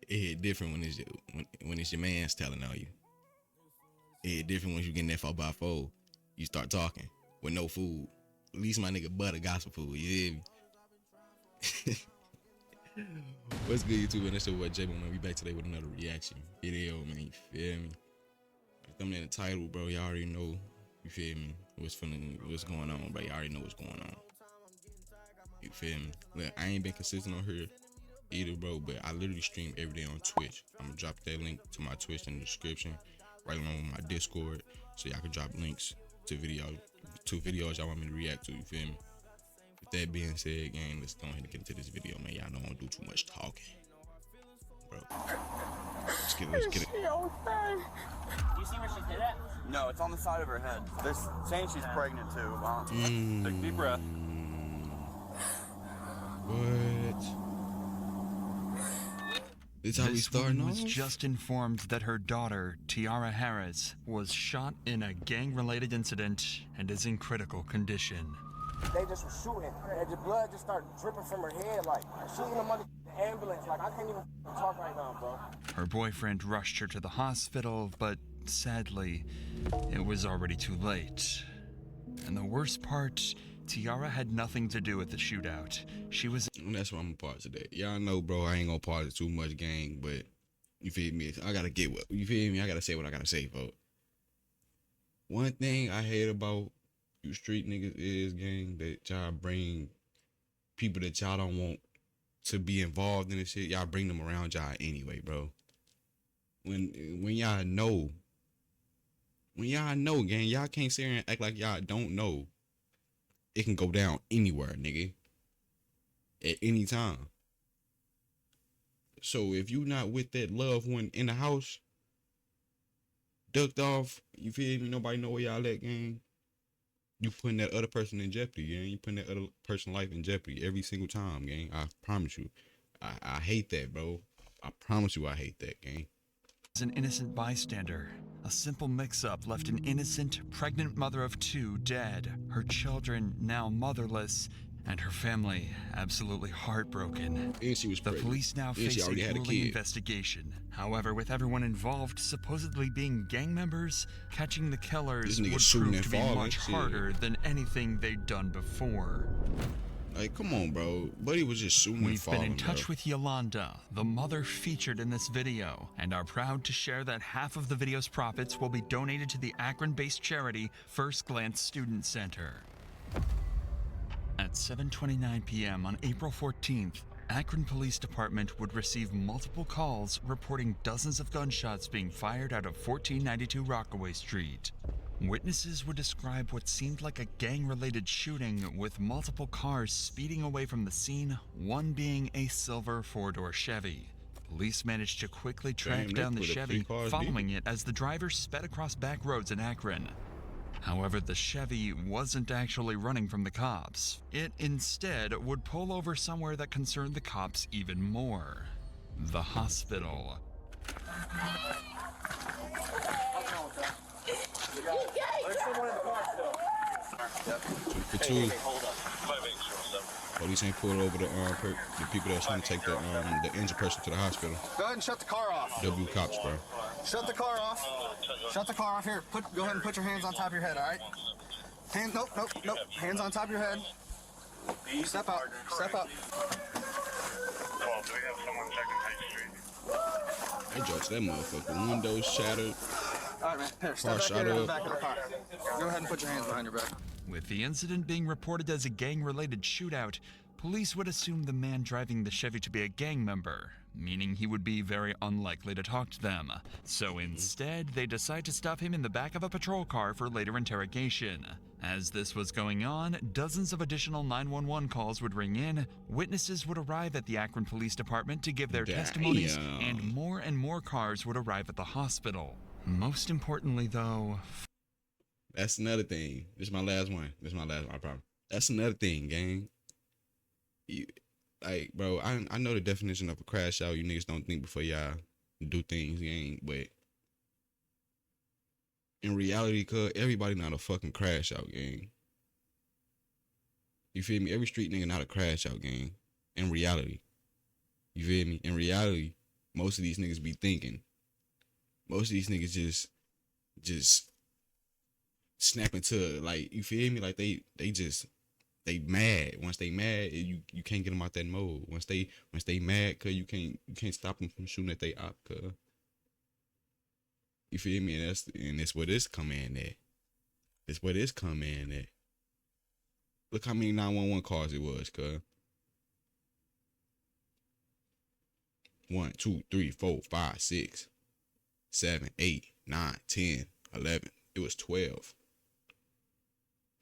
It hit different when it's your man's telling on you. It hit different when you getting that 4x4. You start talking with no food. At least my nigga butter got some food. You hear me? What's good, YouTube? And that's your boy JMOE, man. We back today with another reaction video, man. You feel me? Thumbnail in the title, bro. Y'all already know. You feel me? What's going on, bro? Y'all already know what's going on. You feel me? Look, I ain't been consistent on here either, bro, but I literally stream every day on Twitch. I'm gonna drop that link to my Twitch in the description, right along with my Discord, so y'all can drop links to videos y'all want me to react to. You feel me? With that being said, gang, let's go ahead and get into this video, man. Y'all don't want to do too much talking, bro. Let's get it. Do you see where she's hit at? No, it's on the side of her head. They're saying she's pregnant too. Take a deep breath. What? This how we starting off? Was just informed that her daughter, Teyaurra Harris, was shot in a gang-related incident and is in critical condition. They just were shooting, and the blood just started dripping from her head, like shooting them under the ambulance. Like, I can't even talk right now, bro. Her boyfriend rushed her to the hospital, but sadly, it was already too late. And the worst part, Teyaurra had nothing to do with the shootout. She was... And that's why I'm a part today. Y'all know, bro, I ain't gonna part too much, gang, but you feel me? I gotta get what, you feel me? I gotta say what I gotta say, folks. One thing I hate about you street niggas is, gang, that y'all bring people that y'all don't want to be involved in this shit. Y'all bring them around y'all anyway, bro. When y'all know, gang, y'all can't sit here and act like y'all don't know. It can go down anywhere, nigga. At any time. So if you not with that loved one in the house, ducked off, you feel me? Nobody know where y'all at, gang. You putting that other person in jeopardy, gang. You putting that other person's life in jeopardy every single time, gang. I promise you. I hate that, bro. I promise you I hate that, gang. An innocent bystander. A simple mix-up left an innocent, pregnant mother of two dead, her children now motherless, and her family absolutely heartbroken. And she was pregnant. The police now face a grueling investigation. However, with everyone involved supposedly being gang members, catching the killers would prove to be much harder than anything they'd done before. Like, come on, bro. Buddy was just shooting and falling. We've been in touch with Yolanda, the mother featured in this video, and are proud to share that half of the video's profits will be donated to the Akron-based charity First Glance Student Center. At 7:29 p.m. on April 14th, Akron Police Department would receive multiple calls reporting dozens of gunshots being fired out of 1492 Rockaway Street. Witnesses would describe what seemed like a gang-related shooting with multiple cars speeding away from the scene, one being a silver four-door Chevy. Police managed to quickly track down the Chevy, following it as the driver sped across back roads in Akron. However, the Chevy wasn't actually running from the cops. It instead would pull over somewhere that concerned the cops even more: the hospital. For two, police ain't pulled over the people that's trying to take the injured person to the hospital. Go ahead and shut the car off. W cops, bro. Shut the car off. Shut the car off here. Go ahead and put your hands on top of your head, all right? Nope. Hands on top of your head. Step out. Step up. Well, do we have someone checking High Street? I judged that motherfucker. Windows shattered. All right, man. Here, step back here in the back of the car. Go ahead and put your hands behind your back. With the incident being reported as a gang-related shootout, police would assume the man driving the Chevy to be a gang member, meaning he would be very unlikely to talk to them. So instead, they decide to stop him in the back of a patrol car for later interrogation. As this was going on, dozens of additional 911 calls would ring in, witnesses would arrive at the Akron Police Department to give their testimonies, and more cars would arrive at the hospital. Most importantly, though... That's another thing. This is my last one. I promise. That's another thing, gang. Like, bro, I know the definition of a crash out. You niggas don't think before y'all do things, gang. But in reality, cuz everybody not a fucking crash out, gang. You feel me? Every street nigga not a crash out, gang. In reality. You feel me? In reality, most of these niggas be thinking. Most of these niggas just snap into, like, you feel me? Like they mad. Once they mad, you can't get them out that mode. Once they mad, cause you can't stop them from shooting at they op, cause you feel me? And that's where this come in at. That's where this come in at. Look how many 911 calls it was, cuz. 1, 2, 3, 4, 5, 6, 7, 8, 9, 10, 11. It was 12.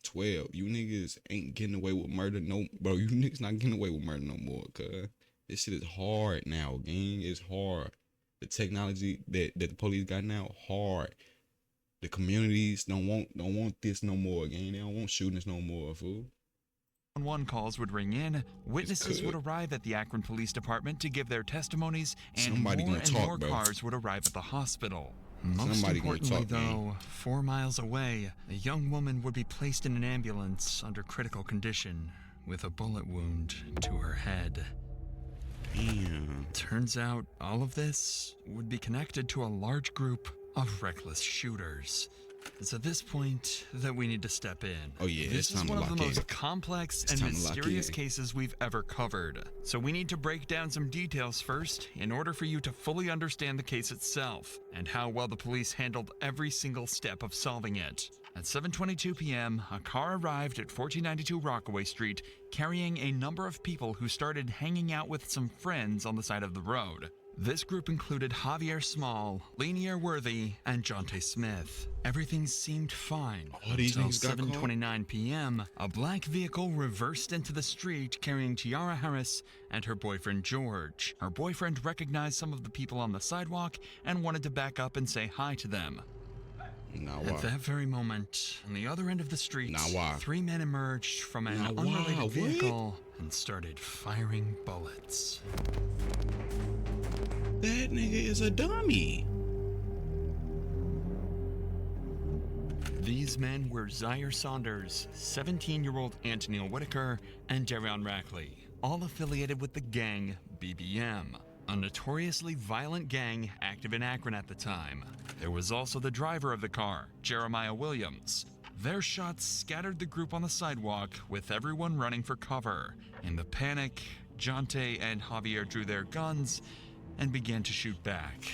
12. You niggas ain't getting away with murder bro. You niggas not getting away with murder no more, cuz. This shit is hard now, gang. It's hard. The technology that the police got now, hard. The communities don't want this no more, gang. They don't want shootings no more, fool. 911 calls would ring in, witnesses would arrive at the Akron Police Department to give their testimonies, and more cars would arrive at the hospital. Most importantly, though, 4 miles away, a young woman would be placed in an ambulance under critical condition with a bullet wound to her head. Damn. Turns out all of this would be connected to a large group of reckless shooters. It's at this point that we need to step in. Oh yeah, this is one of the most complex and mysterious cases we've ever covered. So we need to break down some details first in order for you to fully understand the case itself and how well the police handled every single step of solving it. At 7:22 p.m., a car arrived at 1492 Rockaway Street carrying a number of people who started hanging out with some friends on the side of the road. This group included Zyeir Small, Lanier Worthy, and Jonte Smith. Everything seemed fine until 7:29 p.m. A black vehicle reversed into the street carrying Teyaurra Harris and her boyfriend George. Her boyfriend recognized some of the people on the sidewalk and wanted to back up and say hi to them. At that very moment, on the other end of the street, 3 men emerged from an unrelated vehicle and started firing bullets. That nigga is a dummy. These men were Zyeir Saunders, 17-year-old Anton Whitaker, and Darion Rackley, all affiliated with the gang BBM, a notoriously violent gang active in Akron at the time. There was also the driver of the car, Jeremiah Williams. Their shots scattered the group on the sidewalk, with everyone running for cover. In the panic, Jonte and Zyeir drew their guns and began to shoot back.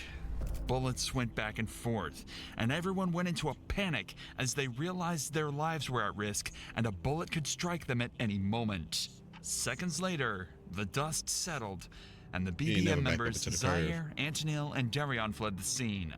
Bullets went back and forth, and everyone went into a panic as they realized their lives were at risk and a bullet could strike them at any moment. Seconds later, the dust settled, and the BBM members Zyeir, Antonil, and Darion fled the scene.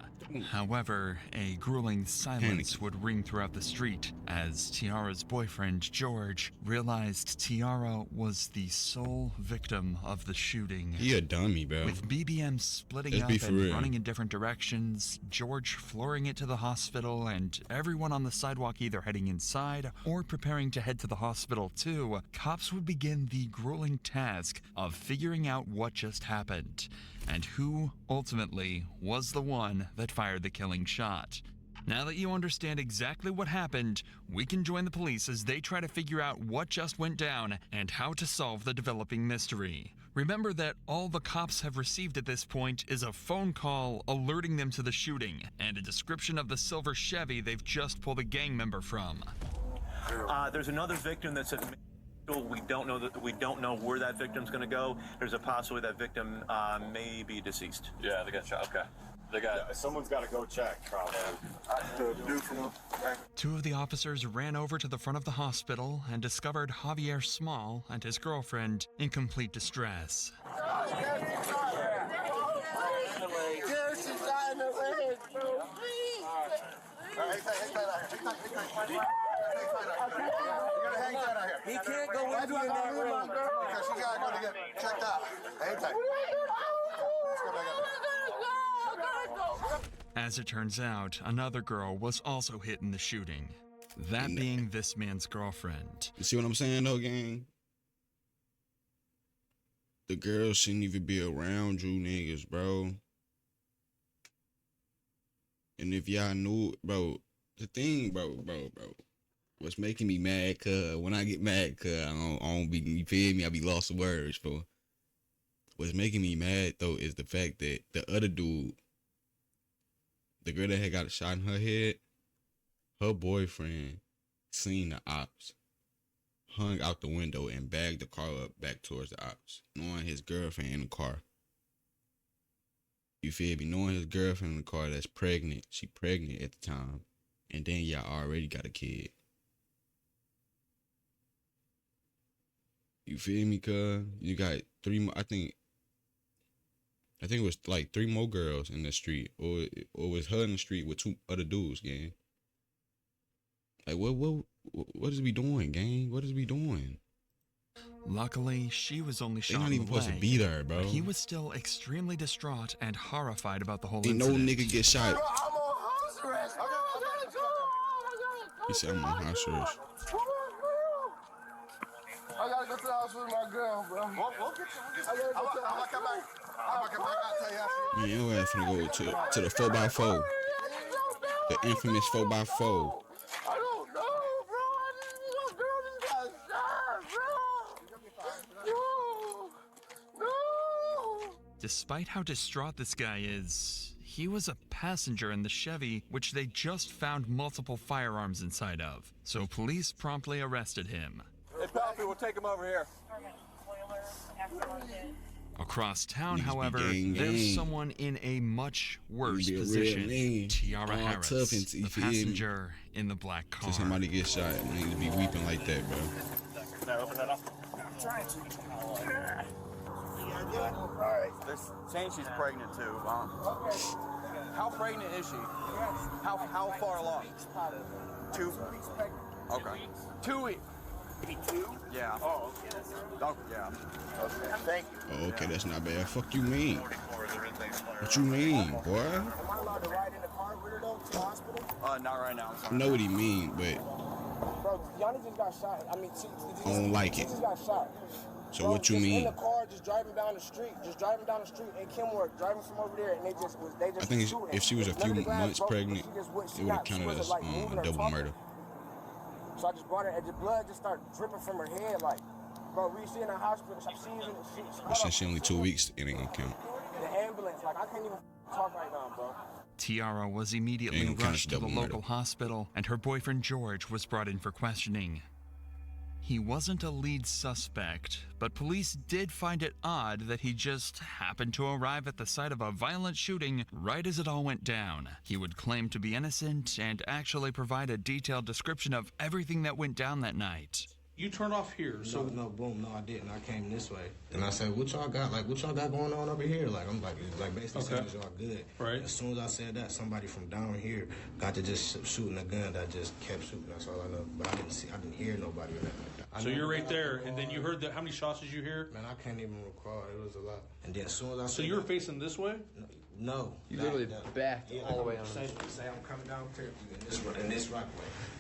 However, a grueling silence would ring throughout the street as Teyaurra's boyfriend, George, realized Teyaurra was the sole victim of the shooting. He a dummy, bro. With BBM splitting up and running in different directions, George flooring it to the hospital, and everyone on the sidewalk either heading inside or preparing to head to the hospital too, cops would begin the grueling task of figuring out what just happened and who, ultimately, was the one that fired the killing shot. Now that you understand exactly what happened, we can join the police as they try to figure out what just went down and how to solve the developing mystery. Remember that all the cops have received at this point is a phone call alerting them to the shooting, and a description of the silver Chevy they've just pulled a gang member from. There's another victim that's at we don't know where that victim's going to go. There's a possibility that victim may be deceased. Yeah, they got shot. Okay. Someone's got to go check, probably. Two of the officers ran over to the front of the hospital and discovered Zyeir Small and his girlfriend in complete distress. He can't go with you in that room. Because she got to get checked out. Hang tight. As it turns out, another girl was also hit in the shooting. That being this man's girlfriend. You see what I'm saying though, gang? The girls shouldn't even be around you niggas, bro. And if y'all knew, bro, the thing, bro, what's making me mad, cuz when I get mad, cuz I don't be, you feel me? I be lost of words, bro. What's making me mad though is the fact that the other dude, the girl that had got a shot in her head, her boyfriend seen the ops, hung out the window and bagged the car up back towards the ops, knowing his girlfriend in the car. You feel me? Knowing his girlfriend in the car that's pregnant, she pregnant at the time, and then y'all already got a kid. You feel me, cuz? You got 3 more, I think it was like 3 more girls in the street, or it was her in the street with 2 other dudes, gang. Like, what is we doing, gang? What is we doing? Luckily, she was only They shot not in even the supposed to leg. be there, bro. He was still extremely distraught and horrified about the whole Ain't no incident. nigga get shot. I'm on house arrest. I gotta go. He said, I'm on house arrest. I gotta go to the house with my girl, bro. We'll get you. I gotta go to the I'm gonna come back. I'm gonna come back. I'll tell you after. Man, your ass finna go to the 4x4. The infamous 4x4. I don't know, bro. My girl just got shot, bro. No. Despite how distraught this guy is, he was a passenger in the Chevy, which they just found multiple firearms inside of. So police promptly arrested him. Hey, Poppy, we'll take him over here. Across town, Niggas be however, gang, there's gang. someone in a much worse be a real position. nigga. Teyaurra All Harris, tough and the you feel me? passenger in the black car. So somebody get shot, niggas be weeping like that, bro. Can I open that up? Alright. They're saying she's pregnant too. How pregnant is she? How far along? 2. Okay. 2 weeks. Maybe 2? Yeah. Oh, okay. Oh, yeah. Okay. Thank you. Oh, okay, that's not bad. Fuck you mean? 44, there is a flare. What you mean, boy? Am I allowed to ride in the car with her though to the hospital? Not right now. I'm I sorry. know what he mean, but Bro, Yanni just got shot. I mean, I don't like she it. just got shot. So Bro, what you just mean? in the car, just driving down the street, and Kenmore driving from over there, and they just I think shooting. if she was a None few of the glass months broke, but pregnant, she just it would have counted as moving or double talking. murder. So I just brought her, and the blood just started dripping from her head, like, bro, we see in the hospital, But since she only 2 weeks, it ain't gonna count. the ambulance, like, I can't even talk right now, bro. Teyaurra was immediately Ain't gonna rushed to count the double local murder. hospital, and her boyfriend George was brought in for questioning. He wasn't a lead suspect, but police did find it odd that he just happened to arrive at the site of a violent shooting right as it all went down. He would claim to be innocent and actually provide a detailed description of everything that went down that night. You turned off here, so No, boom, no, I didn't. I came this way. And I said, what y'all got? Like, what y'all got going on over here? Like, I'm like basically saying, Okay. is y'all good? Right. As soon as I said that, somebody from down here got to just shooting a gun that just kept shooting. That's all I know. But I didn't hear nobody or nothing like that. I so know you're right about there, the and then you heard that. How many shots did you hear? Man, I can't even recall. It was a lot. And then as soon as I So said you were that- facing this way? No. You literally backed all the way on. Say I'm coming down Fairview in this Rockaway.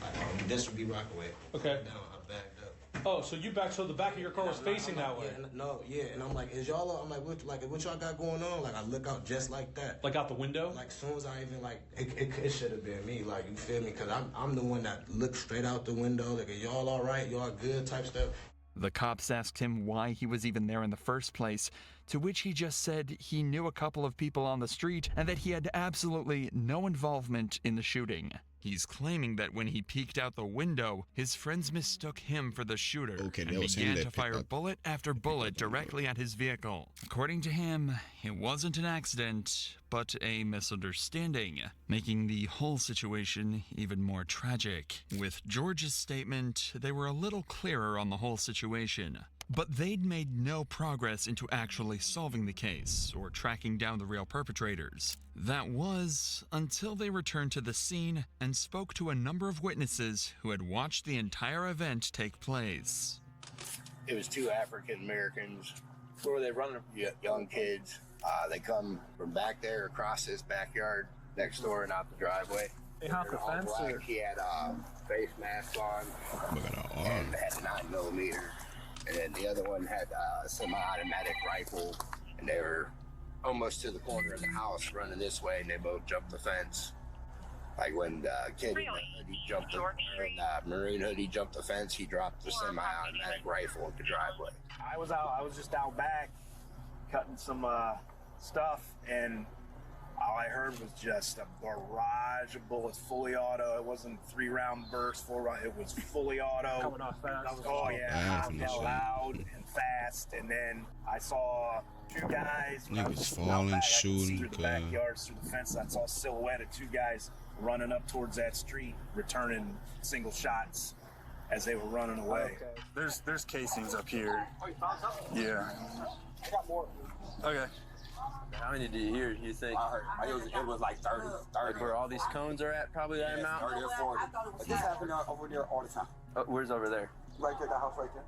Like, this would be Rockaway. Okay. Now I backed up. Oh, so you backed. So the back of your car was facing that way, And I'm like, is y'all? I'm like, what y'all got going on? Like, I look out just like that. like out the window. Like, as soon as I even, like, it should have been me. Like, you feel me? Because I'm the one that looked straight out the window. Like, are y'all all right? Y'all good type stuff. The cops asked him why he was even there in the first place, to which he just said he knew a couple of people on the street and that he had absolutely no involvement in the shooting. He's claiming that when he peeked out the window, his friends mistook him for the shooter Okay, and that was him began that to picked fire up- bullet after bullet directly at his vehicle. According to him, it wasn't an accident, but a misunderstanding, making the whole situation even more tragic. With George's statement, they were a little clearer on the whole situation. But they'd made no progress into actually solving the case or tracking down the real perpetrators. That was until they returned to the scene and spoke to a number of witnesses who had watched the entire event take place. It was 2 African Americans. Where were they running? Young kids. They come from back there across this backyard next door and out the driveway. They hopped the fence. Or... He had a face mask on and had a 9mm. And then the other one had a semi-automatic rifle, and they were almost to the corner of the house running this way, and they both jumped the fence. Like when the kid in the hoodie jumped the maroon hoodie jumped the fence, he dropped the semi-automatic rifle at the driveway. I was just out back, cutting some stuff, and all I heard was just a barrage of bullets, fully auto. It wasn't 3-round burst, 4-round. It was fully auto. Coming off fast. Oh yeah, loud and fast. And then I saw 2 guys. Niggas falling, shooting, through the backyards, through the fence. I saw a silhouette of 2 guys running up towards that street, returning single shots as they were running away. Okay. There's casings up here. Yeah. I got more. Okay. How many did you hear, you think? I heard. It was like 30. Like where all these cones are at, probably that amount? 30 or 40. But this happened over there all the time. Where's over there? Right there, the house right there.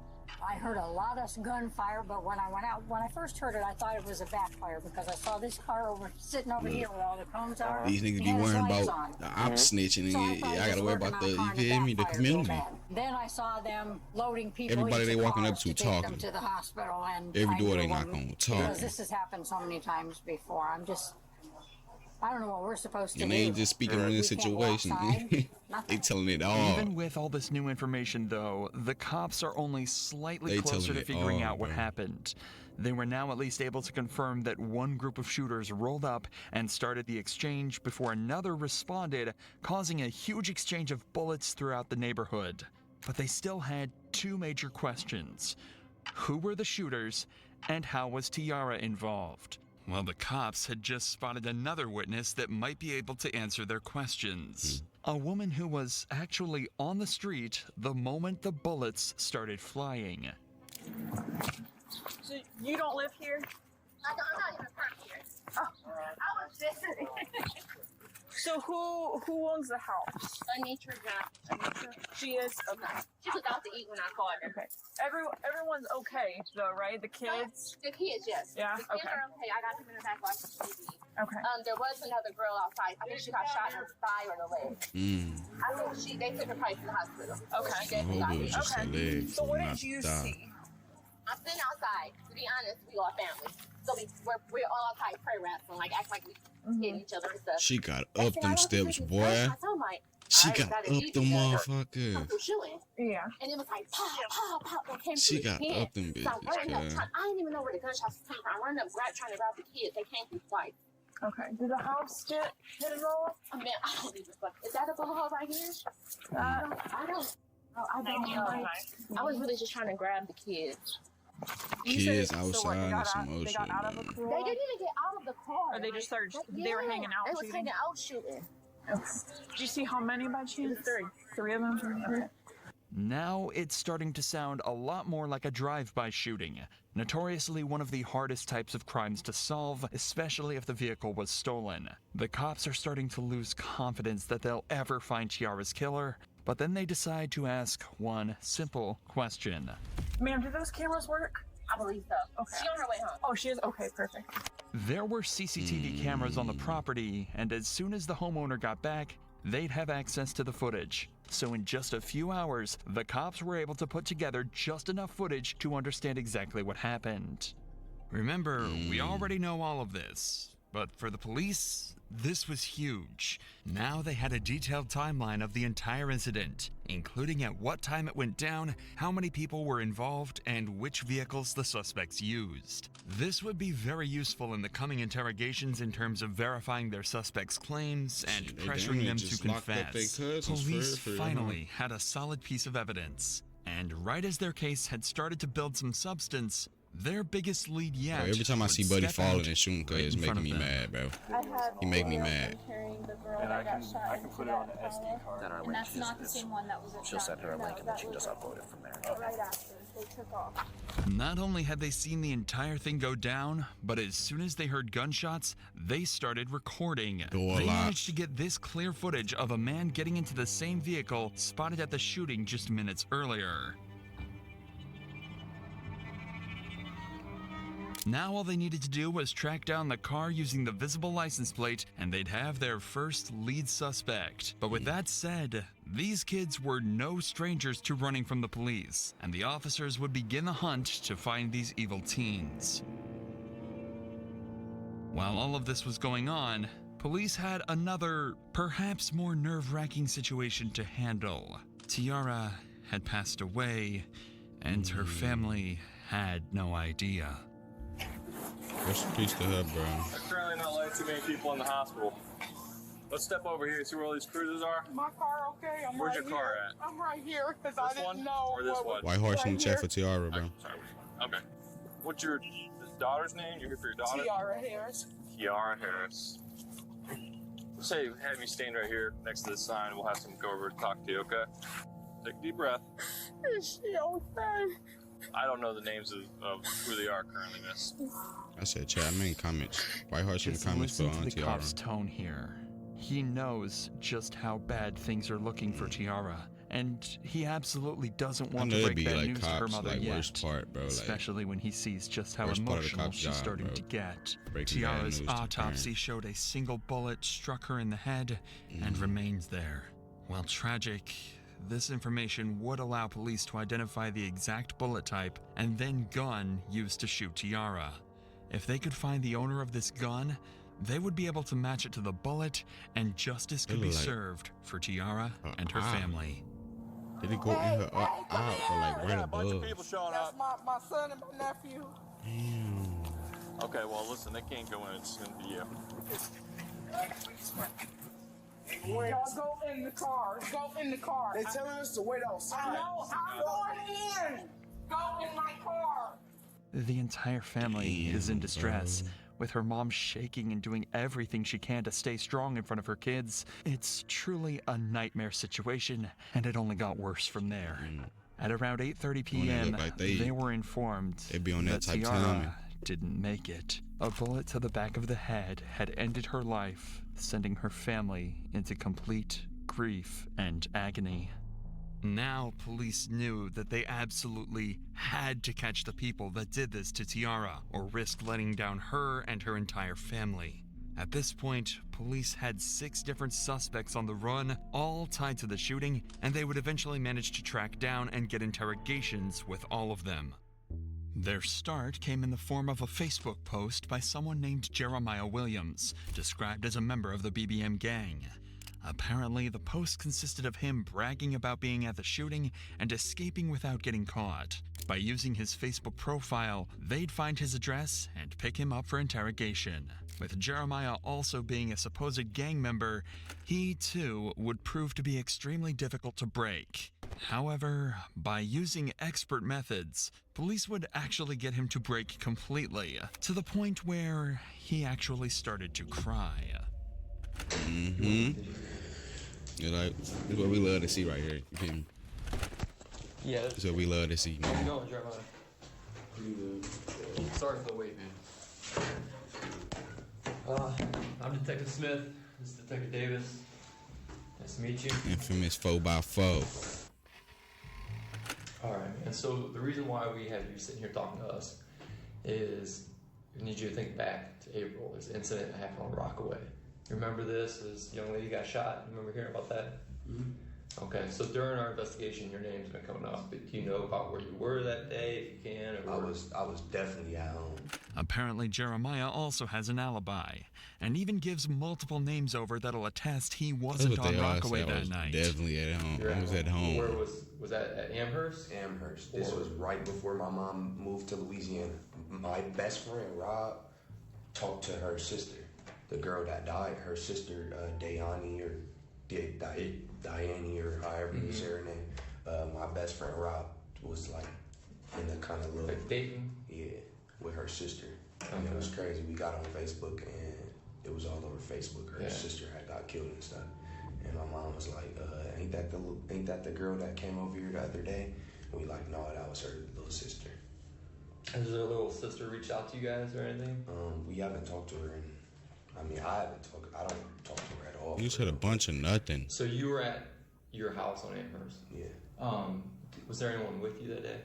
I heard a lot of gunfire, but when I first heard it, I thought it was a backfire because I saw this car sitting over here where all the cones are. These niggas be worrying about the op snitching, and I gotta worry about the, you feel me, the community. Then I saw them loading people. Everybody they walking up to talking. Them to the hospital, and every door they knock on talking. Because this has happened so many times before. I don't know what we're supposed to do. And they ain't just speaking on this situation. They telling it all. Even with all this new information, though, the cops are only slightly closer to figuring out what happened. They were now at least able to confirm that one group of shooters rolled up and started the exchange before another responded, causing a huge exchange of bullets throughout the neighborhood. But they still had 2 major questions. Who were the shooters, and how was Teyaurra involved? Well, the cops had just spotted another witness that might be able to answer their questions. A woman who was actually on the street the moment the bullets started flying. So you don't live here? I'm not even from here. Oh. I was visiting. So who owns the house? Anitra Johnson. She is? Okay. She was out to eat when I called her. Okay. Everyone's okay though, right? The kids? The kids, yes. Yeah? The kids are okay. I got them in the back watching TV. Okay. There was another girl outside. I think she got shot in the thigh or the leg. I think they took her probably to the hospital. Okay. She definitely got hit. Okay. So what did you see? I'm sitting outside. To be honest, we all family. So we're all outside prayer wrestling, like act like we hitting each other and stuff. She got up them steps, boy. She got up the motherfucker. Yeah. And it was like pow, pow, pow. It came She through got his head. up them bitches, So I'm running up, girl. I didn't even know where the gunshots came from. I'm running up, trying to grab the kids. They came through twice. Okay. Did the house get hit at all? I mean, I don't even fuck. Is that a bullet hole right here? I don't know. I was really just trying to grab the kids. Kids outside and some other They shit, got out of the man. car? They didn't even get out of the car. Or they just started, they were hanging out They was shooting? hanging out shooting. Okay. Did you see how many by chance? 3 of them? Okay. Now it's starting to sound a lot more like a drive-by shooting, notoriously one of the hardest types of crimes to solve, especially if the vehicle was stolen. The cops are starting to lose confidence that they'll ever find Teyaurra's killer, but then they decide to ask one simple question. Ma'am, do those cameras work? I believe so. Okay. She on her way home. Oh, she is? Okay, perfect. There were CCTV cameras on the property, and as soon as the homeowner got back, they'd have access to the footage. So in just a few hours, the cops were able to put together just enough footage to understand exactly what happened. Remember, we already know all of this, but for the police, this was huge. Now they had a detailed timeline of the entire incident, including at what time it went down, how many people were involved, and which vehicles the suspects used. This would be very useful in the coming interrogations in terms of verifying their suspects' claims and pressuring them to confess. Police finally had a solid piece of evidence, and right as their case had started to build some substance, their biggest lead yet. Bro, every time I see Buddy falling and shooting, cause it's making me mad, bro. He make me mad. And I can put it on the SD card. Then our link that's not the same one that was at she'll send her a link and then she just upload it from there. Right after they took off. Not only had they seen the entire thing go down, but as soon as they heard gunshots, they started recording. They managed to get this clear footage of a man getting into the same vehicle spotted at the shooting just minutes earlier. Now all they needed to do was track down the car using the visible license plate, and they'd have their first lead suspect. But with that said, these kids were no strangers to running from the police, and the officers would begin the hunt to find these evil teens. While all of this was going on, police had another, perhaps more nerve-wracking situation to handle. Teyaurra had passed away, and her family had no idea. Rest in peace to her, bro. There's currently not like too many people in the hospital. Let's step over here and see where all these cruises are. My car, okay? Where's your car at? I'm right here because I didn't know. Or this one? White horse in the chat for Teyaurra, bro. Sorry. Okay. What's your daughter's name? You're here for your daughter? Teyaurra Harris. Teyaurra Harris. Let's say have you stand right here next to the sign. We'll have someone go over and talk to you, okay? Take a deep breath. Is she okay? I don't know the names of who they are currently, miss. I said, chat, I made comments. White horse in the Just comments for listen to the cop's Teyaurra. tone here. He knows just how bad things are looking for Teyaurra, and he absolutely doesn't want to it'd break be that like news to her cops, mother like, yet. worst part, bro, like, especially when he sees just how worst part of the emotional cop's she's job, starting bro. to get. Breaking bad Tiara's news to autopsy showed a single bullet struck her in the head and remains there. While tragic, this information would allow police to identify the exact bullet type and then gun used to shoot Teyaurra. If they could find the owner of this gun, they would be able to match it to the bullet, and justice could be served for Teyaurra and her family. Did it go in her eye or like right above? That's my son and my nephew. Damn. Okay, well, listen, they can't go in. It's going to be you. Y'all go in the car. Go in the car. They telling us to wait outside. I know. I'm going in. Go in my car. The entire family is in distress, with her mom shaking and doing everything she can to stay strong in front of her kids. It's truly a nightmare situation, and it only got worse from there. At around 8:30 p.m., like they were informed they be on that type Zyeir timing. didn't make it. A bullet to the back of the head had ended her life, sending her family into complete grief and agony. Now, police knew that they absolutely had to catch the people that did this to Teyaurra, or risk letting down her and her entire family. At this point, police had 6 different suspects on the run, all tied to the shooting, and they would eventually manage to track down and get interrogations with all of them. Their start came in the form of a Facebook post by someone named Jeremiah Williams, described as a member of the BBM gang. Apparently, the post consisted of him bragging about being at the shooting and escaping without getting caught. By using his Facebook profile, they'd find his address and pick him up for interrogation. With Jeremiah also being a supposed gang member, he too would prove to be extremely difficult to break. However, by using expert methods, police would actually get him to break completely, to the point where he actually started to cry. You're like, this is what we love to see right here. You feel me? Yeah. This is what we love to see, How's it man. going, Jeremiah? Sorry for the wait, man. I'm Detective Smith. This is Detective Davis. Nice to meet you. Infamous 4x4. Alright, and so the reason why we have you sitting here talking to us is we need you to think back to April. There's an incident that happened on Rockaway. You remember this? This young lady got shot. You remember hearing about that? Mm-hmm. Okay, so during our investigation, your name's been coming up. But do you know about where you were that day, if you can? Or I was definitely at home. Apparently, Jeremiah also has an alibi, and even gives multiple names over that'll attest he wasn't on Rockaway that night. Definitely at home. I was at home. Where was that, at Amherst? Amherst. This was right before my mom moved to Louisiana. My best friend, Rob, talked to her sister, the girl that died, her sister, Diane or however you say her name. My best friend, Rob, was like in the kind of little... Like dating? Yeah, with her sister. And it was crazy. We got on Facebook and it was all over Facebook. Her sister had got killed and stuff. And my mom was like, ain't that the girl that came over here the other day? And we like, no, that was her little sister. Has her little sister reached out to you guys or anything? We haven't talked to her I don't talk to her at all. You said a bunch of nothing. So you were at your house on Amherst? Yeah. Was there anyone with you that day?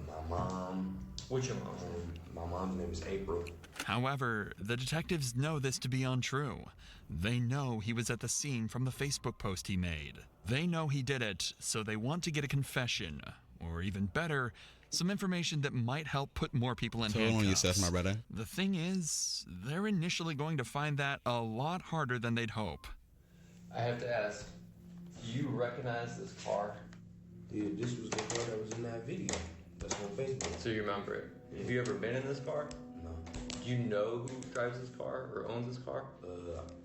My mom. What's your mom's name? My mom's name is April. However, the detectives know this to be untrue. They know he was at the scene from the Facebook post he made. They know he did it, so they want to get a confession, or even better, some information that might help put more people in handcuffs. Tell on yourself, my brother. The thing is, they're initially going to find that a lot harder than they'd hope. I have to ask, do you recognize this car? Yeah, this was the car that was in that video. That's on Facebook. So you remember it. Have you ever been in this car? No. Do you know who drives his car or owns his car?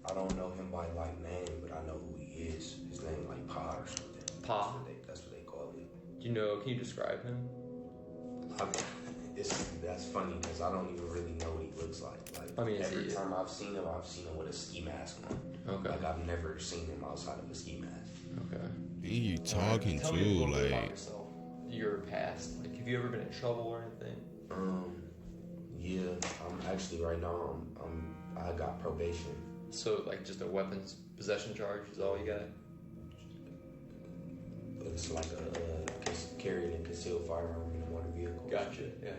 I don't know him by like name, but I know who he is. His name like Pa or something. Pa? That's what they call him. Do you know, can you describe him? That's funny because I don't even really know what he looks like. Like I mean, every time I've seen him with a ski mask on. Okay. Like I've never seen him outside of a ski mask. Okay. And you talking Tell too, me a little bit about like yourself, your past. Like, have you ever been in trouble or anything? Yeah. I'm actually right now. I got probation. So like just a weapons possession charge is all you got? It's like carrying a concealed firearm in a motor vehicle. Gotcha. Yeah.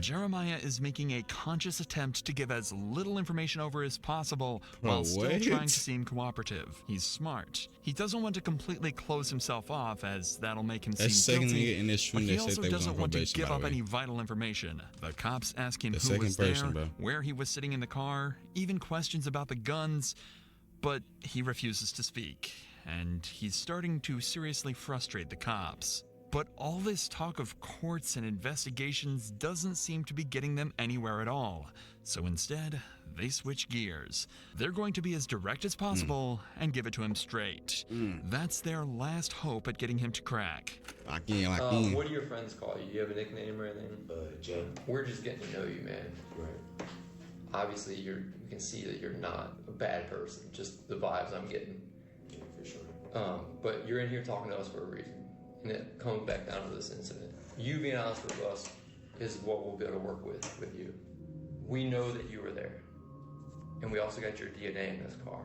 Jeremiah is making a conscious attempt to give as little information over as possible while still what? trying to seem cooperative. He's smart. He doesn't want to completely close himself off, as that'll make him That's seem second guilty. nigga in this But room he that said also they was on doesn't want to probation, give by up the way. any vital information. The cops ask him The who second was person, there, bro. where he was sitting in the car, even questions about the guns, but he refuses to speak, and he's starting to seriously frustrate the cops. But all this talk of courts and investigations doesn't seem to be getting them anywhere at all. So instead, they switch gears. They're going to be as direct as possible and give it to him straight. That's their last hope at getting him to crack. Lock in. What do your friends call you? Do you have a nickname or anything? Jay. We're just getting to know you, man. Right. Obviously, we can see that you're not a bad person. Just the vibes I'm getting. Yeah, for sure. But you're in here talking to us for a reason. And it comes back down to this incident. You being honest with us is what we'll be able to work with you. We know that you were there. And we also got your DNA in this car.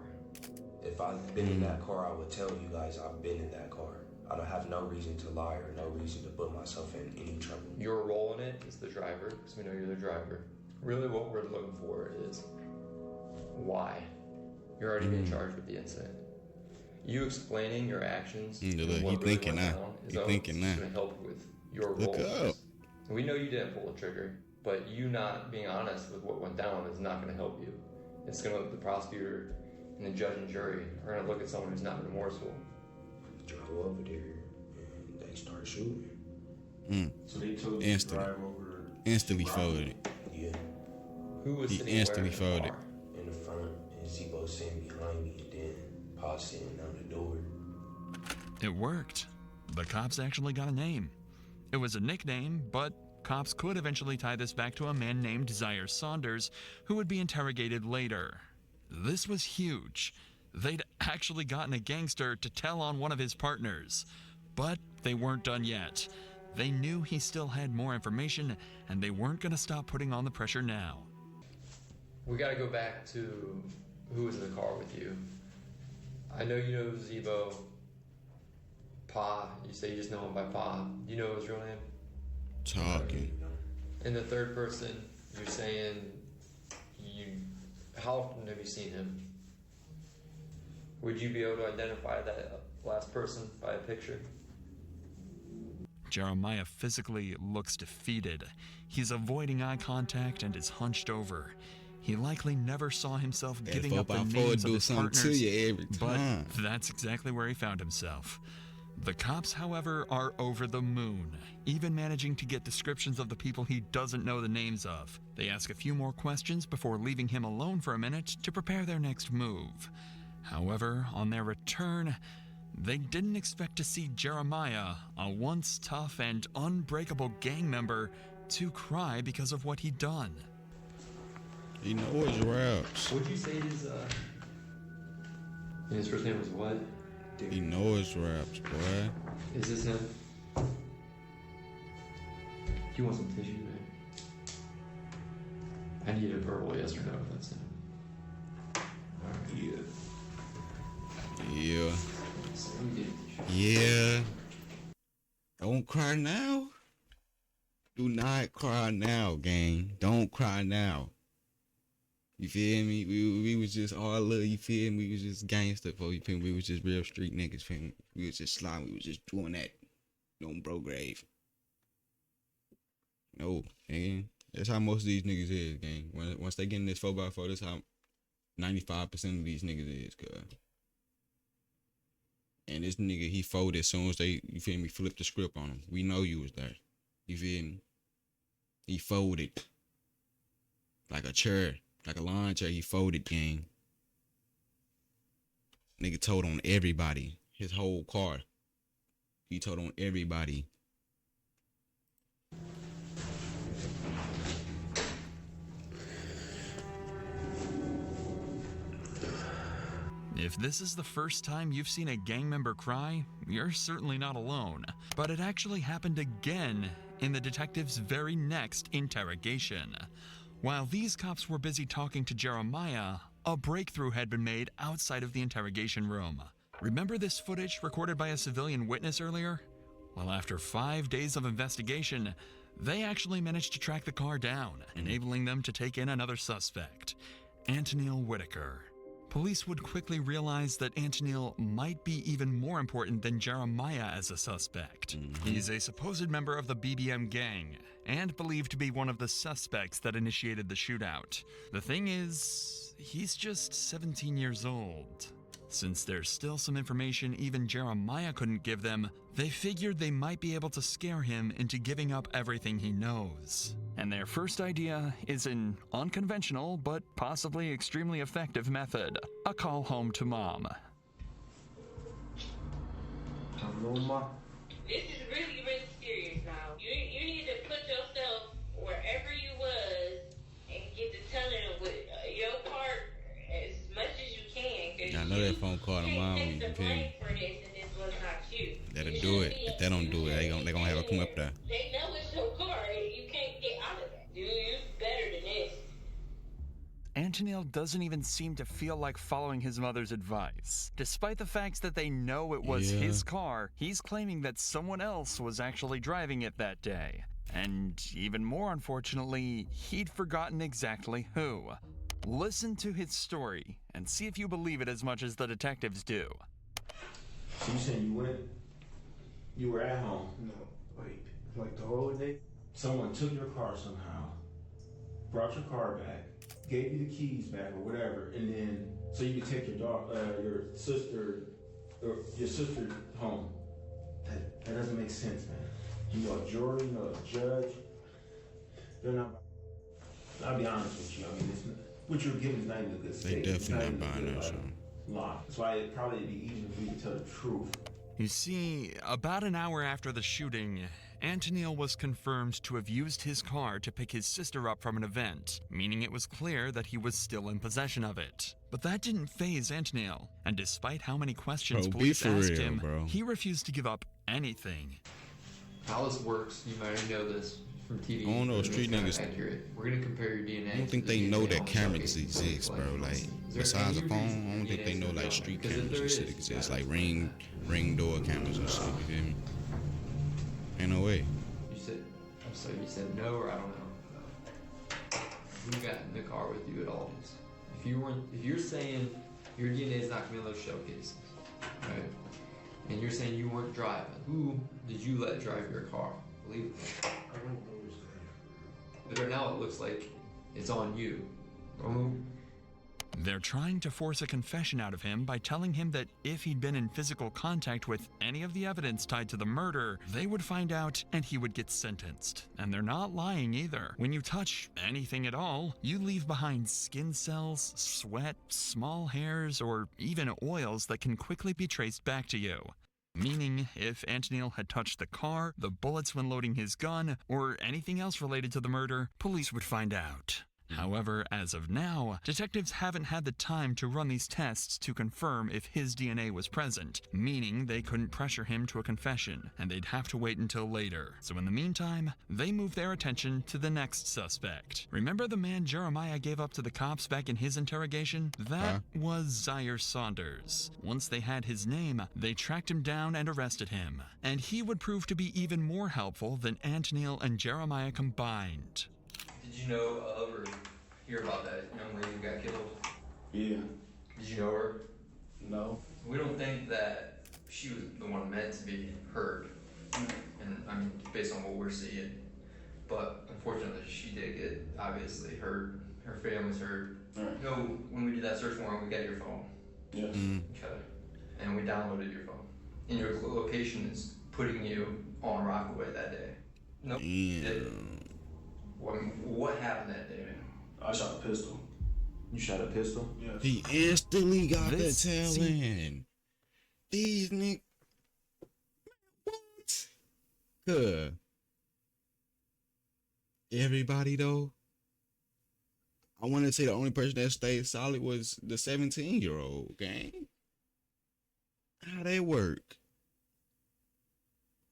If I've been in that car, I would tell you guys I've been in that car. I don't have no reason to lie or no reason to put myself in any trouble. Your role in it is the driver, because we know you're the driver. Really what we're looking for is why. You're already being charged with the incident. You explaining your actions and Look, what he really thinking went now. down is He all thinking going now. to help with your role. Look in up. this. We know you didn't pull the trigger, but you not being honest with what went down is not going to help you. It's going to, the prosecutor and the judge and jury are going to look at someone who's not remorseful. Drove over there and they started shooting. So they told you to drive over. Instantly folded. Yeah. Who was He sitting instantly where in the folded. car? In the front, and Zebo sitting behind me, and then Pa sitting on the door. It worked. The cops actually got a name. It was a nickname, but cops could eventually tie this back to a man named Zyeir Saunders, who would be interrogated later. This was huge. They'd actually gotten a gangster to tell on one of his partners. But they weren't done yet. They knew he still had more information, and they weren't going to stop putting on the pressure now. We got to go back to who was in the car with you. I know you know Zebo. Pa, you say you just know him by Pa. Do you know his real name? Talking. And the third person, you're saying how often have you seen him? Would you be able to identify that last person by a picture? Jeremiah physically looks defeated. He's avoiding eye contact and is hunched over. He likely never saw himself giving up the 4x4 names of do his something to partners, you every time. but that's exactly where he found himself. The cops, however, are over the moon, even managing to get descriptions of the people he doesn't know the names of. They ask a few more questions before leaving him alone for a minute to prepare their next move. However, on their return, they didn't expect to see Jeremiah, a once tough and unbreakable gang member, to cry because of what he'd done. He knows his raps. Would you say his first name was what? He knows his raps, boy. Is this him? Do you want some tissue, man? I need a verbal yes or no if that's him. Yeah. Yeah. Don't cry now. Do not cry now, gang. Don't cry now. You feel me? We was just all love, you feel me? We was just gangster, folks. You feel me? We was just real street niggas, feel me? We was just slime. We was just doing that. On bro grave. No, gang. That's how most of these niggas is, gang. Once they get in this 4x4, that's how 95% of these niggas is, cuz. And this nigga, he folded as soon as they, you feel me, flipped the script on him. We know you was there. You feel me? He folded. like a chair, like a lawn chair. He folded, gang. Nigga told on everybody. His whole car. He told on everybody. If this is the first time you've seen a gang member cry, you're certainly not alone. But it actually happened again in the detective's very next interrogation. While these cops were busy talking to Jeremiah, a breakthrough had been made outside of the interrogation room. Remember this footage recorded by a civilian witness earlier? Well, after 5 days of investigation, they actually managed to track the car down, enabling them to take in another suspect, Anton Whitaker. Police would quickly realize that Anton might be even more important than Jeremiah as a suspect. He's a supposed member of the BBM gang, and believed to be one of the suspects that initiated the shootout. The thing is, he's just 17 years old. Since there's still some information even Jeremiah couldn't give them, they figured they might be able to scare him into giving up everything he knows. And their first idea is an unconventional but possibly extremely effective method: a call home to mom. Hello, Ma. This is really, really serious now. You need to put yourself wherever you was and get to telling them with your part as much as you can. I know that phone call to mom. You feel me? For this, and this was not you. That'll do it. If they don't do it, they gonna have her come up there. They know it's your car. You can't get out of that. You better than this. Anton doesn't even seem to feel like following his mother's advice. Despite the fact that they know it was his car, he's claiming that someone else was actually driving it that day. And even more unfortunately, he'd forgotten exactly who. Listen to his story and see if you believe it as much as the detectives do. So you saying you were at home? No, like the whole day? Someone took your car somehow, brought your car back, gave you the keys back or whatever, and then so you could take your sister home. That doesn't make sense, man. You know a jury, you know a judge. They're not. I'll be honest with you. I mean, what you're giving is not even a good state. They definitely not buying that shit. Lie. That's why it'd probably be easier for you to tell the truth. You see, about an hour after the shooting, Anton was confirmed to have used his car to pick his sister up from an event, meaning it was clear that he was still in possession of it. But that didn't faze Anton, and despite how many questions police asked him, he refused to give up anything. How this works, you might already know this from TV. I don't know, street niggas. Accurate. We're gonna compare your DNA. I don't think they know that cameras exist, bro. Like, besides a phone, I don't think they know like street cameras and shit exist, like ring door cameras and shit. You feel me? Ain't no way. You said no, or I don't know. Who got in the car with you at all? If you're saying your DNA is not gonna be in those showcases, right? And you're saying you weren't driving, who did you let drive your car? Believe me. I don't know. But right now it looks like it's on you. They're trying to force a confession out of him by telling him that if he'd been in physical contact with any of the evidence tied to the murder, they would find out and he would get sentenced. And they're not lying either. When you touch anything at all, you leave behind skin cells, sweat, small hairs, or even oils that can quickly be traced back to you. Meaning, if Anton had touched the car, the bullets when loading his gun, or anything else related to the murder, police would find out. However, as of now, detectives haven't had the time to run these tests to confirm if his DNA was present, meaning they couldn't pressure him to a confession, and they'd have to wait until later. So in the meantime, they move their attention to the next suspect. Remember the man Jeremiah gave up to the cops back in his interrogation? That was Zyeir Saunders. Once they had his name, they tracked him down and arrested him. And he would prove to be even more helpful than Anton and Jeremiah combined. Did you know of or hear about that young lady who got killed? Yeah. Did you know her? No. We don't think that she was the one meant to be hurt. And I mean, based on what we're seeing. But unfortunately, she did get obviously hurt. Her family's hurt. Right. You know, when we did that search warrant, we got your phone. Yes. Okay. And we downloaded your phone. And your location is putting you on Rockaway that day. Nope. Yeah. What happened that day, man? I shot a pistol. You shot a pistol? Yes. He instantly got the This talent. These niggas. What? Good. Everybody though. I want to say the only person that stayed solid was the 17-year-old gang. How they work?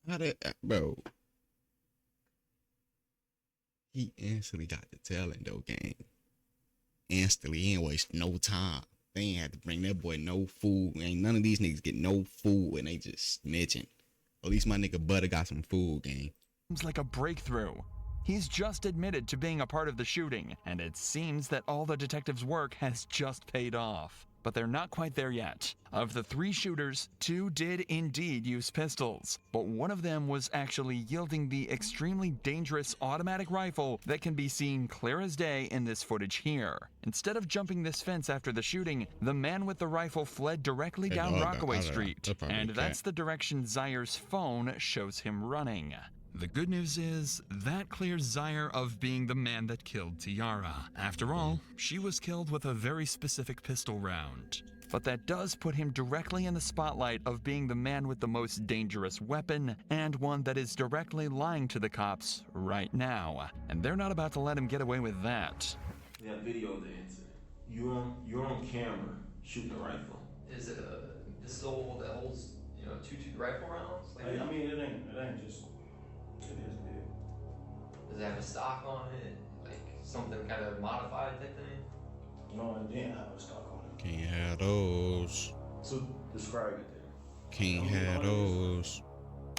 How they, bro? He instantly got the talent though, gang. Instantly, he ain't waste no time. They ain't had to bring that boy no food. Ain't none of these niggas get no food and they just snitching. At least my nigga Butter got some food, gang. Seems like a breakthrough. He's just admitted to being a part of the shooting, and it seems that all the detectives' work has just paid off. But they're not quite there yet. Of the 3 shooters, 2 did indeed use pistols, but one of them was actually yielding the extremely dangerous automatic rifle that can be seen clear as day in this footage here. Instead of jumping this fence after the shooting, the man with the rifle fled directly down Rockaway Street, and that's the direction Zyeir's phone shows him running. The good news is, that clears Zyeir of being the man that killed Teyaurra. After all, she was killed with a very specific pistol round. But that does put him directly in the spotlight of being the man with the most dangerous weapon, and one that is directly lying to the cops right now. And they're not about to let him get away with that. We have video of the incident. You're on camera shooting a rifle. Is it a pistol that holds, 2 rifle rounds? I mean, it ain't just. It is big. Does it have a stock on it? Like something kind of modified type thing? No, it didn't have a stock on it. Can't have those. So describe it then. Can't have those.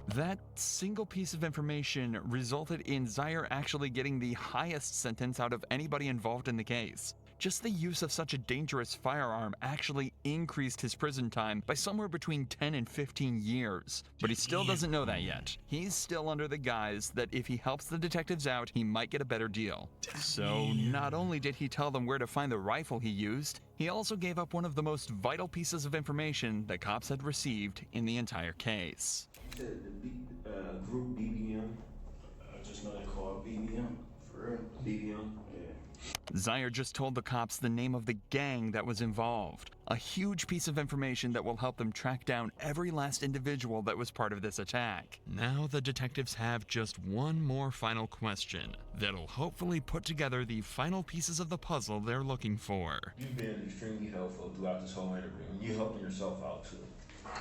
That single piece of information resulted in Zyeir actually getting the highest sentence out of anybody involved in the case. Just the use of such a dangerous firearm actually increased his prison time by somewhere between 10 and 15 years. But he still doesn't know that yet. He's still under the guise that if he helps the detectives out, he might get a better deal. So not only did he tell them where to find the rifle he used, he also gave up one of the most vital pieces of information the cops had received in the entire case. You said the group BBM? I just know they call it BBM. For real. BBM? Zyeir just told the cops the name of the gang that was involved. A huge piece of information that will help them track down every last individual that was part of this attack. Now the detectives have just one more final question that'll hopefully put together the final pieces of the puzzle they're looking for. You've been extremely helpful throughout this whole interview. You're helping yourself out too.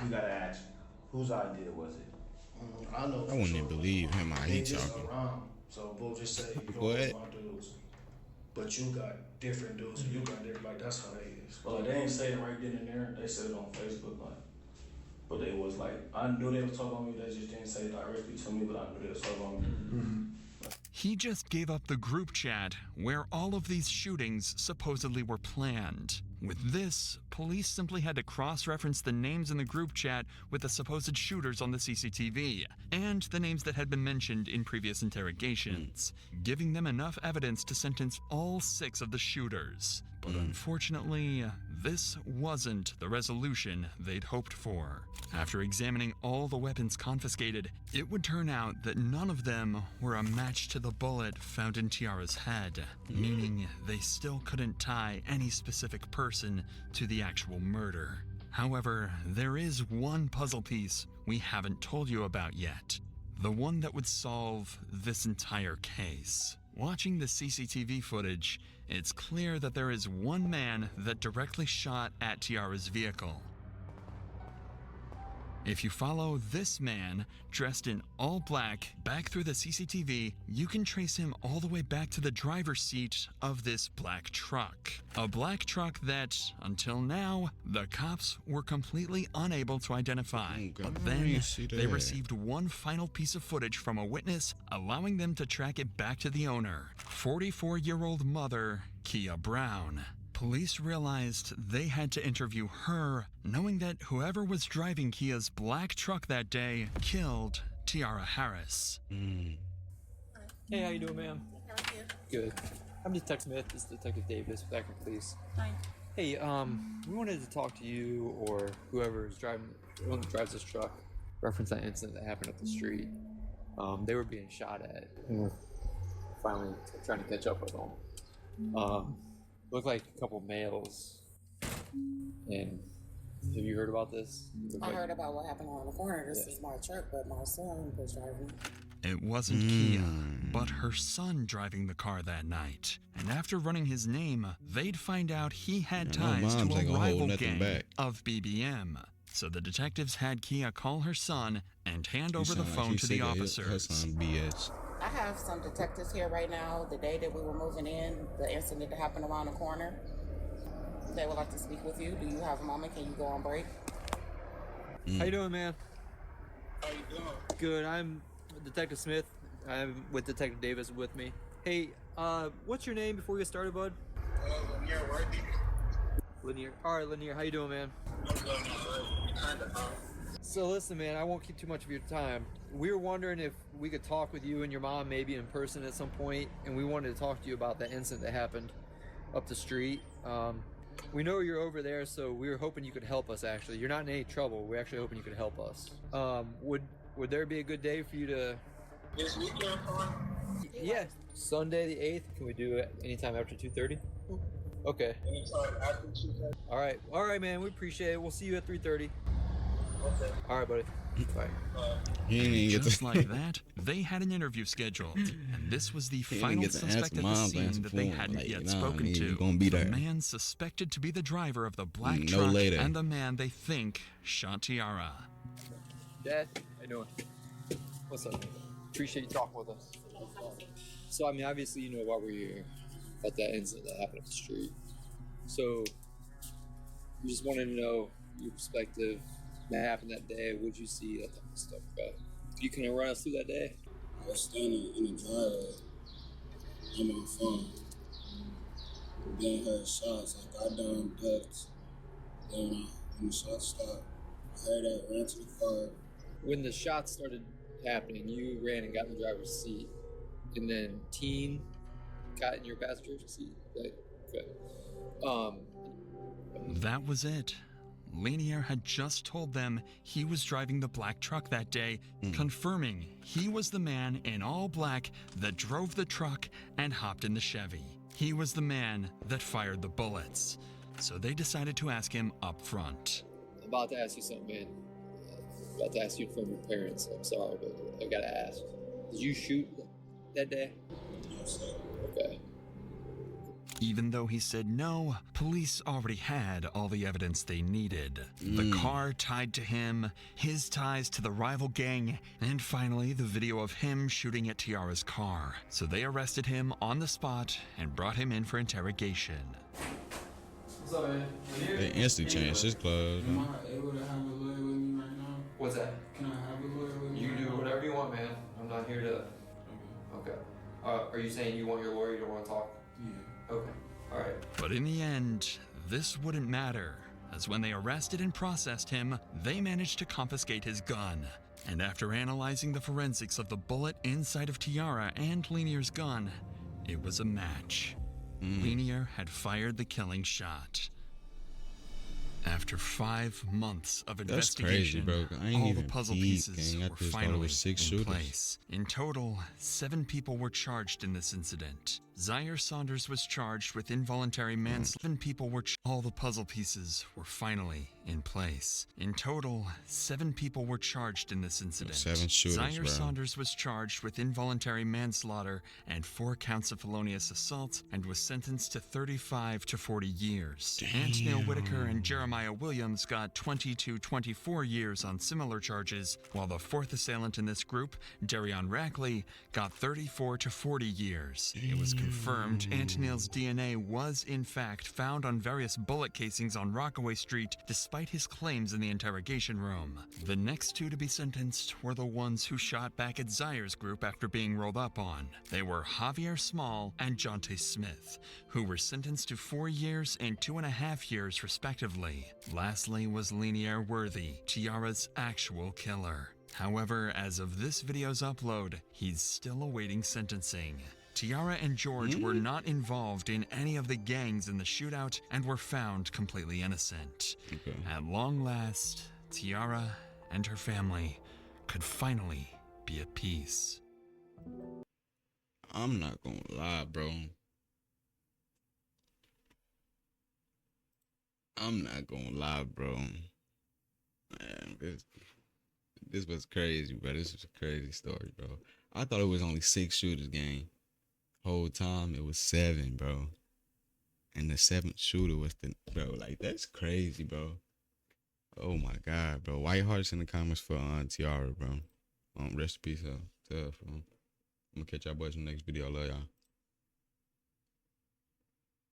We gotta ask, whose idea was it? I know. I wouldn't even believe him how he talking. Around. So we'll just say What? my dudes. But you got different dudes, and you got different, like, that's how they is. But, like, they ain't say it right then and there. They said it on Facebook, like, but they was like, I knew they was talking about me. They just didn't say it directly to me, but I knew they was talking about me. Mm-hmm. He just gave up the group chat where all of these shootings supposedly were planned. With this, police simply had to cross-reference the names in the group chat with the supposed shooters on the CCTV, and the names that had been mentioned in previous interrogations, giving them enough evidence to sentence all 6 of the shooters. But unfortunately, this wasn't the resolution they'd hoped for. After examining all the weapons confiscated, it would turn out that none of them were a match to the bullet found in Teyaurra's head, meaning they still couldn't tie any specific person to the actual murder. However, there is one puzzle piece we haven't told you about yet, the one that would solve this entire case. Watching the CCTV footage, it's clear that there is one man that directly shot at Teyaurra's vehicle. If you follow this man, dressed in all black, back through the CCTV, you can trace him all the way back to the driver's seat of this black truck. A black truck that, until now, the cops were completely unable to identify. But then, they received one final piece of footage from a witness, allowing them to track it back to the owner, 44-year-old mother, Kia Brown. Police realized they had to interview her, knowing that whoever was driving Kia's black truck that day killed Teyaurra Harris. Hey, how you doing, ma'am? Good. I'm Detective Smith. This is Detective Davis with Akron Police. Hi. Hey, we wanted to talk to you or whoever is driving, the one that drives this truck, reference that incident that happened up the street. They were being shot at, and we're finally trying to catch up with them. Looked like a couple males. And have you heard about this? I heard about what happened around the corner. This is my truck, but my son was driving it. It wasn't Kia, but her son driving the car that night. And after running his name, they'd find out he had ties to a rival gang of BBM. So the detectives had Kia call her son and hand over the phone to the officers. I have some detectives here right now. The day that we were moving in, the incident that happened around the corner, they would like to speak with you. Do you have a moment? Can you go on break? How you doing, man? How you doing? Good. I'm Detective Smith. I'm with Detective Davis with me. Hey, what's your name before we get started, bud? Lanier Worthy. Lanier. All right, Lanier. How you doing, man? I'm doing all right. So listen, man, I won't keep too much of your time. We were wondering if we could talk with you and your mom maybe in person at some point, and we wanted to talk to you about that incident that happened up the street. We know you're over there, so we were hoping you could help us, actually. You're not in any trouble. We're actually hoping you could help us. Would there be a good day for you to... This weekend, fine? Yeah, Sunday the 8th. Can we do it anytime after 2:30? Okay. Anytime after 2:30? All right, man. We appreciate it. We'll see you at 3:30. Okay. All right, buddy. Bye. Just like that, they had an interview scheduled, and this was the final suspect at the scene that they hadn't yet spoken to. The man suspected to be the driver of the black truck and the man they think shot Teyaurra. Dad, how you doing? What's up? Appreciate you talking with us. So, I mean, obviously, you know why we're here, about that incident that happened up the street. So, we just wanted to know your perspective. That happened that day. What'd you see? That type of stuff. You can run us through that day? I was standing in the driveway on my phone. Then heard shots. I got down, ducked. Then when the shots stopped, I heard that, ran to the car. When the shots started happening, you ran and got in the driver's seat. And then Teen got in your passenger seat. Right? Okay. That was it. Lanier had just told them he was driving the black truck that day, confirming he was the man in all black that drove the truck and hopped in the Chevy. He was the man that fired the bullets. So they decided to ask him up front. I'm about to ask you something, man. I'm about to ask you from your parents. I'm sorry, but I gotta ask. Did you shoot that day? Yes, sir. Okay. Even though he said no, police already had all the evidence they needed. The car tied to him, his ties to the rival gang, and finally the video of him shooting at Teyaurra's car. So they arrested him on the spot and brought him in for interrogation. What's up, man? They instantly changed his clothes. Am I able to have a lawyer with me right now? What's that? Can I have a lawyer with me? You can do whatever you want, man. I'm not here to... Okay. Are you saying you want your lawyer? You don't want to talk? Yeah. Okay. All right. But in the end, this wouldn't matter, as when they arrested and processed him, they managed to confiscate his gun. And after analyzing the forensics of the bullet inside of Teyaurra and Lanier's gun, it was a match. Lanier had fired the killing shot. After 5 months of investigation, all the puzzle pieces were finally in place. In total, 7 people were charged in this incident. Zyeir Saunders was charged with involuntary manslaughter. 7 people were all the puzzle pieces were finally in place. In total, 7 people were charged in this incident. 7 shooters, Zyeir bro. Saunders was charged with involuntary manslaughter and 4 counts of felonious assault and was sentenced to 35 to 40 years. Anton, Whitaker, and Jeremiah Williams got 20 to 24 years on similar charges, while the 4th assailant in this group, Darion Rackley, got 34 to 40 years. It was confirmed Antonil's DNA was in fact found on various bullet casings on Rockaway Street, despite his claims in the interrogation room. The next 2 to be sentenced were the ones who shot back at Zyeir's group after being rolled up on. They were Javier Small and Jonte Smith, who were sentenced to 4 years and 2.5 years respectively. Lastly was Lanier Worthy, Teyaurra's actual killer. However, as of this video's upload, he's still awaiting sentencing. Teyaurra and George were not involved in any of the gangs in the shootout and were found completely innocent. At long last, Teyaurra and her family could finally be at peace. I'm not gonna lie, bro. I'm not gonna lie, bro. Man, this was crazy, bro. This was a crazy story, bro. I thought it was only 6 shooters, gang. Whole time it was 7, bro. And the 7th shooter was bro. Like, that's crazy, bro. Oh my God, bro. White hearts in the comments for Teyaurra, bro. Rest in peace, tough. I'm gonna catch y'all boys in the next video. Love y'all.